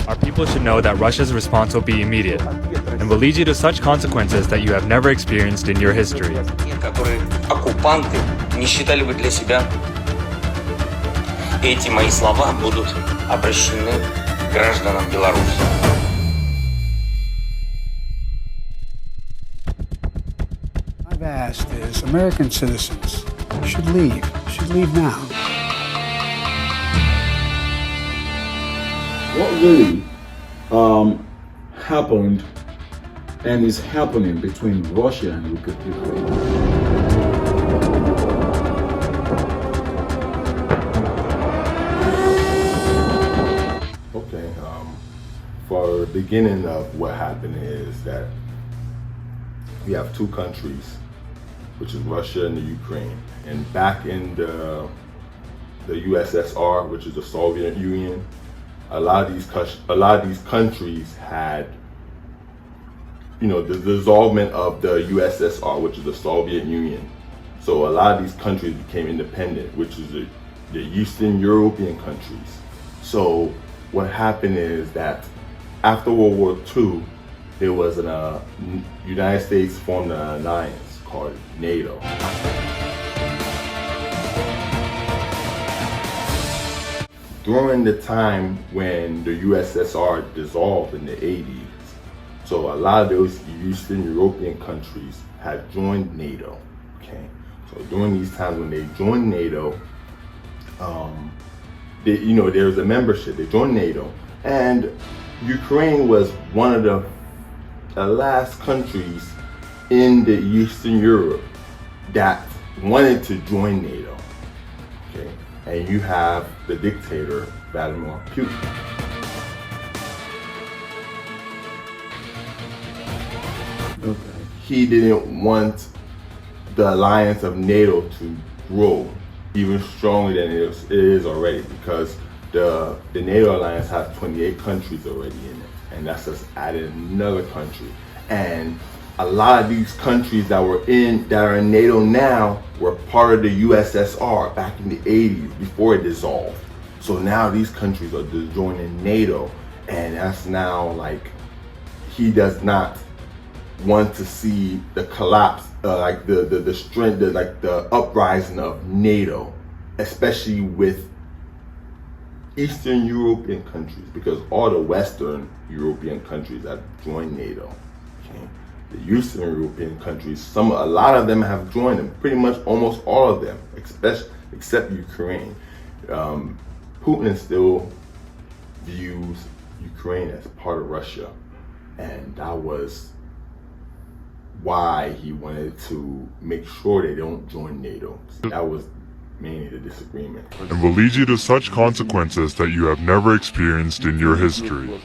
our people should know that Russia's response will be immediate and will lead you to such consequences that you have never experienced in your history. Которые оккупанты не считали бы для себя. Эти мои слова будут обращены к гражданам Беларуси. I've asked is American citizens should leave now. What really happened and is happening between Russia and Ukraine? Okay, for the beginning of what happened is that we have two countries, which is Russia and the Ukraine. And back in the USSR, which is the Soviet Union, a lot of these countries had, the dissolvement of the USSR, which is the Soviet Union. So a lot of these countries became independent, which is the Eastern European countries. So what happened is that after World War II, there was United States formed an alliance called NATO. During the time when the USSR dissolved in the 80s, so a lot of those Eastern European countries had joined NATO. Okay, so during these times when they joined NATO, there was a membership. They joined NATO, and Ukraine was one of the last countries in the Eastern Europe that wanted to join NATO. Okay, and you have the dictator Vladimir Putin. Okay. He didn't want the alliance of NATO to grow even stronger than it is already, because the NATO alliance has 28 countries already in it, and that's just added another country. And a lot of these countries that are in NATO now were part of the USSR back in the 80s before it dissolved. So now these countries are just joining NATO, and that's now like he does not want to see the collapse, like the strength, the uprising of NATO, especially with Eastern European countries, because all the Western European countries have joined NATO. Okay? The Eastern European countries, a lot of them have joined them, pretty much almost all of them, except Ukraine. Putin still views Ukraine as part of Russia, and that was why he wanted to make sure they don't join NATO. That was mainly the disagreement. And will lead you to such consequences that you have never experienced in your history.